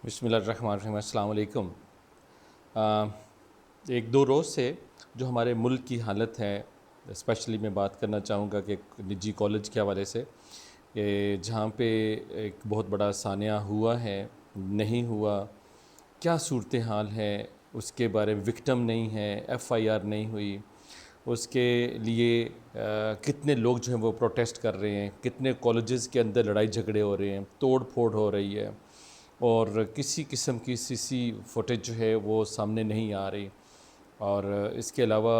बिस्मिल्लाहिर्रहमानिर्रहीम। अस्सलाम वालेकुम। एक दो रोज़ से जो हमारे मुल्क की हालत है, स्पेशली मैं बात करना चाहूँगा कि एक निजी कॉलेज के हवाले से कि जहाँ पे एक बहुत बड़ा सानिया हुआ है, नहीं हुआ, क्या सूरत हाल है उसके बारे में। विक्टिम नहीं है, एफआईआर नहीं हुई, उसके लिए कितने लोग जो हैं वो प्रोटेस्ट कर रहे हैं, कितने कॉलेजेस के अंदर लड़ाई झगड़े हो रहे हैं, तोड़ फोड़ हो रही है और किसी किस्म की सीसी फुटेज जो है वो सामने नहीं आ रही। और इसके अलावा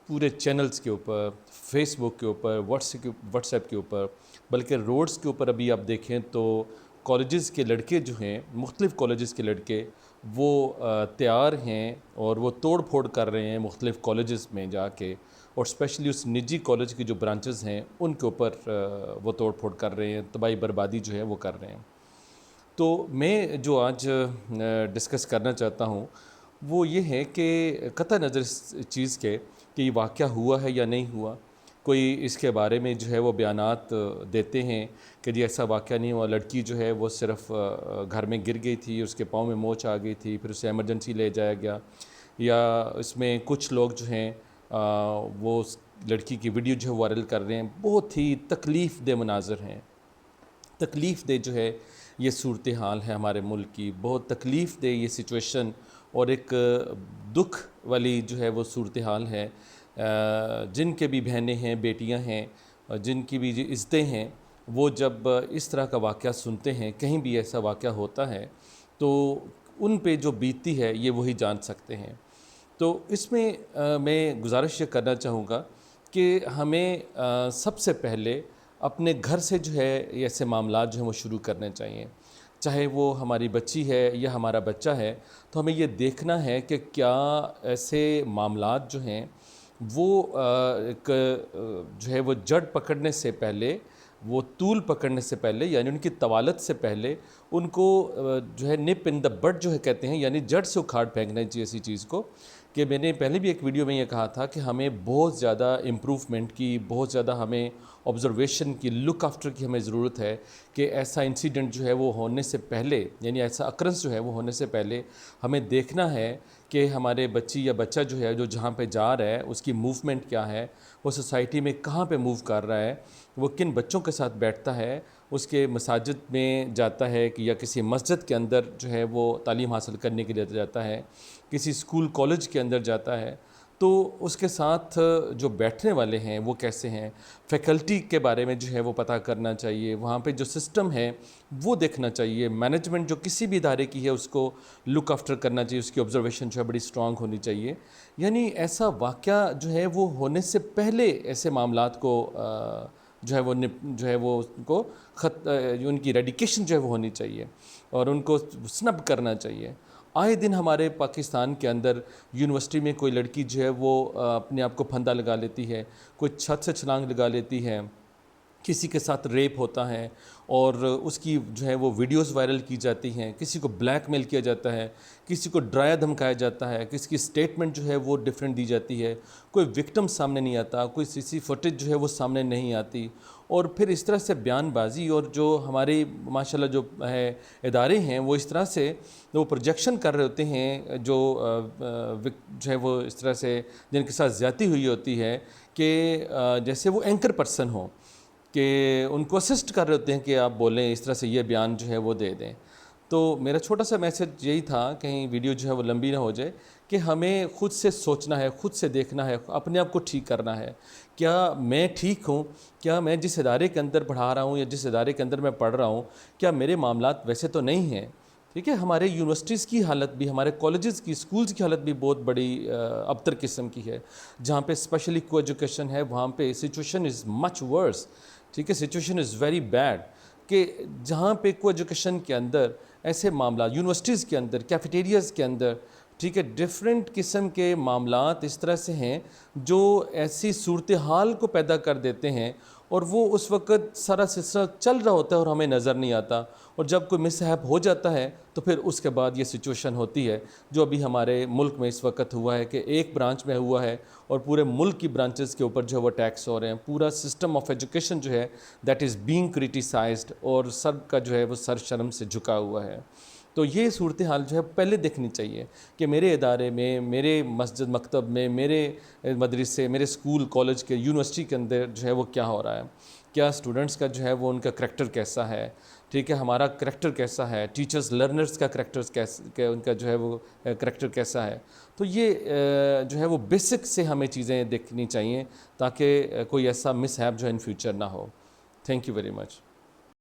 पूरे चैनल्स के ऊपर, फेसबुक के ऊपर, व्हाट्सएप के ऊपर, बल्कि रोड्स के ऊपर अभी आप देखें तो कॉलेजेस के लड़के जो हैं, मुख्तलिफ़ कॉलेजेस के लड़के वो तैयार हैं और वो तोड़ फोड़ कर रहे हैं मुख्तलिफ़ कॉलेजेस में जाके, और स्पेशली उस निजी कॉलेज की जो ब्रांचेस हैं उनके ऊपर वो तोड़ फोड़ कर रहे हैं, तबाही बर्बादी जो है वो कर रहे हैं। तो मैं जो आज डिस्कस करना चाहता हूँ वो ये है कि कतई नज़र इस चीज़ के कि ये वाक़या हुआ है या नहीं हुआ, कोई इसके बारे में जो है वो बयानात देते हैं कि जी ऐसा वाक़या नहीं हुआ, लड़की जो है वो सिर्फ़ घर में गिर गई थी, उसके पाँव में मोच आ गई थी, फिर उसे एमरजेंसी ले जाया गया। या इसमें कुछ लोग जो हैं वो उस लड़की की वीडियो जो है वायरल कर रहे हैं। बहुत ही तकलीफ़ दे मनाज़र हैं, तकलीफ़ दे जो है ये सूरत हाल है हमारे मुल्क की, बहुत तकलीफ़ दे ये सिचुएशन और एक दुख वाली जो है वो सूरत हाल है। जिनके भी बहनें हैं, बेटियां हैं, जिनकी भी इज़्ज़तें हैं, वो जब इस तरह का वाक़या सुनते हैं, कहीं भी ऐसा वाक़या होता है तो उन पे जो बीतती है ये वही जान सकते हैं। तो इसमें मैं गुजारिश ये करना चाहूँगा कि हमें सबसे पहले अपने घर से जो है ये ऐसे मामलात जो हैं वो शुरू करने चाहिए। चाहे वो हमारी बच्ची है या हमारा बच्चा है, तो हमें ये देखना है कि क्या ऐसे मामलात जो हैं वो जो है वो जड़ पकड़ने से पहले, वो तूल पकड़ने से पहले, यानी उनकी तवालत से पहले उनको जो है निप इन द बड जो है कहते हैं, यानी जड़ से उखाड़ फेंकना चाहिए इसी चीज़ को। कि मैंने पहले भी एक वीडियो में ये कहा था कि हमें बहुत ज़्यादा इम्प्रूवमेंट की, बहुत ज़्यादा हमें ऑब्ज़र्वेशन की, लुक आफ्टर की हमें ज़रूरत है कि ऐसा इंसिडेंट जो है वो होने से पहले, यानी ऐसा अक्रंस जो है वो होने से पहले हमें देखना है कि हमारे बच्ची या बच्चा जो है जो जहाँ पे जा रहा है उसकी मूवमेंट क्या है, वो सोसाइटी में कहाँ पे मूव कर रहा है, वो किन बच्चों के साथ बैठता है, उसके मसाजिद में जाता है कि या किसी मस्जिद के अंदर जो है वो तालीम हासिल करने के लिए जाता है, किसी स्कूल कॉलेज के अंदर जाता है, तो उसके साथ जो बैठने वाले हैं वो कैसे हैं, फैकल्टी के बारे में जो है वो पता करना चाहिए, वहाँ पे जो सिस्टम है वो देखना चाहिए, मैनेजमेंट जो किसी भी इदारे की है उसको लुक आफ्टर करना चाहिए, उसकी ऑब्जर्वेशन जो है बड़ी स्ट्रॉन्ग होनी चाहिए। यानी ऐसा वाक़या जो है वो होने से पहले ऐसे मामलात को जो है वो जो है वो उनको उनकी रेडिकेशन जो है वो होनी चाहिए और उनको स्नब करना चाहिए। आए दिन हमारे पाकिस्तान के अंदर यूनिवर्सिटी में कोई लड़की जो है वो अपने आप को फंदा लगा लेती है, कोई छत से छलांग लगा लेती है, किसी के साथ रेप होता है और उसकी जो है वो वीडियोस वायरल की जाती हैं, किसी को ब्लैकमेल किया जाता है, किसी को डराया धमकाया जाता है, किसी की स्टेटमेंट जो है वो डिफरेंट दी जाती है, कोई विक्टिम सामने नहीं आता, कोई सीसी फुटेज जो है वो सामने नहीं आती, और फिर इस तरह से बयानबाजी और जो हमारे माशाल्लाह जो है इदारे हैं वो इस तरह से वो प्रोजेक्शन कर रहे होते हैं, जो है वो इस तरह से जिनके साथ ज़्यादती हुई होती है कि जैसे वो एंकर पर्सन हो, कि उनको असिस्ट कर रहे होते हैं कि आप बोलें, इस तरह से ये बयान जो है वो दे दें। तो मेरा छोटा सा मैसेज यही था, कहीं वीडियो जो है वो लंबी ना हो जाए, कि हमें ख़ुद से सोचना है, ख़ुद से देखना है, अपने आप को ठीक करना है। क्या मैं ठीक हूँ? क्या मैं जिस इदारे के अंदर पढ़ा रहा हूँ या जिस इदारे के अंदर मैं पढ़ रहा हूँ, क्या मेरे मामलात वैसे तो नहीं हैं? ठीक है, हमारे यूनिवर्सिटीज़ की हालत भी, हमारे कॉलेजेस की, स्कूल्स की हालत भी बहुत बड़ी अबतर किस्म की है। जहाँ पे स्पेशली को एजुकेशन है वहाँ पे सिचुएशन इज़ मच वर्स। ठीक है, सिचुएशन इज़ वेरी बैड कि जहाँ पे को एजुकेशन के अंदर ऐसे मामला, यूनिवर्सिटीज़ के अंदर, कैफेटेरियाज़ के अंदर, ठीक है, डिफरेंट किस्म के मामलात इस तरह से हैं जो ऐसी सूरत हाल को पैदा कर देते हैं اور وہ اس وقت سارا سلسلہ چل رہا ہوتا ہے اور ہمیں نظر نہیں آتا، اور جب کوئی مس ہیپ ہو جاتا ہے تو پھر اس کے بعد یہ سچویشن ہوتی ہے جو ابھی ہمارے ملک میں اس وقت ہوا ہے کہ ایک برانچ میں ہوا ہے اور پورے ملک کی برانچز کے اوپر جو ہے وہ ٹیکس ہو رہے ہیں، پورا سسٹم آف ایجوکیشن جو ہے دیٹ از بینگ کرٹیسائزڈ، اور سب کا جو ہے وہ سر شرم سے جھکا ہوا ہے۔ تو یہ صورتحال جو ہے پہلے دیکھنی چاہیے کہ میرے ادارے میں، میرے مسجد مکتب میں، میرے مدرسے، میرے اسکول کالج کے یونیورسٹی کے اندر جو ہے وہ کیا ہو رہا ہے، کیا اسٹوڈنٹس کا جو ہے وہ ان کا کریکٹر کیسا ہے، ٹھیک ہے، ہمارا کریکٹر کیسا ہے، ٹیچرز لرنرز کا کریکٹر کیسا، ان کا جو ہے وہ کریکٹر کیسا ہے۔ تو یہ جو ہے وہ بیسک سے ہمیں چیزیں دیکھنی چاہیے تاکہ کوئی ایسا مس ہیپ جو ہے ان فیوچر نہ ہو۔ Thank you very much.